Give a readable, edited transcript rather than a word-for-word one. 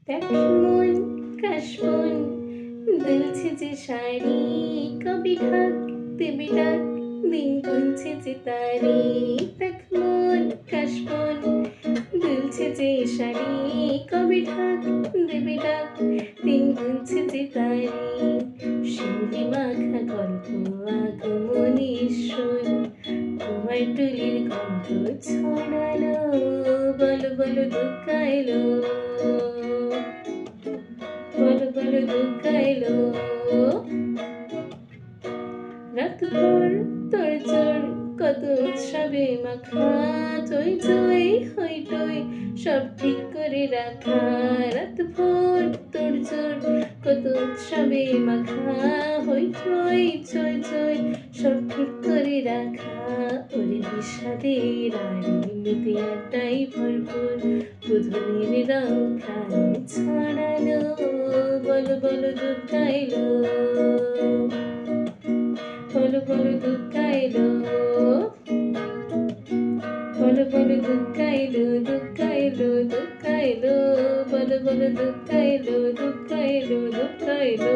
দেখ মন কাশবন দুলছে যে শাড়ি, কবি ঢাক দেবে ডাক, দিন গুনছে যে তারি। দেখ মন কাশবন দুলছে যে শাড়ি, কবি ঢাক দেবে ডাক, দিন গুনছে যে তারি। শিউলি মাখা গল্প আগমনী শোন, তোমার টুলির গন্ধ ছড়ালো, বলো বলো দুগ্গা এলো, বলো বলো দুগ্গা এলো। রাতভর তোড়জোড় কত উৎসবে মাখা, চই চই হই টই সব ঠিক করে রাখা। রাতভর তোড়জোড় কত উৎসবে মাখা, হই চই চই চই সব ঠিক করে রাখা। ওরে বিষাদের আড়ি মেতে আড্ডায় ভরপুর, বুধনের রং প্রাণে ছড়ালো, বলো বলো দুগ্গা এলো, বলো বলো দুগ্গা এলো, বলো বলো দুগ্গা এলো, দুগ্গা এলো, দুগ্গা এলো, বলো বলো দুগ্গা এলো, দুগ্গা এলো, দুগ্গা এলো।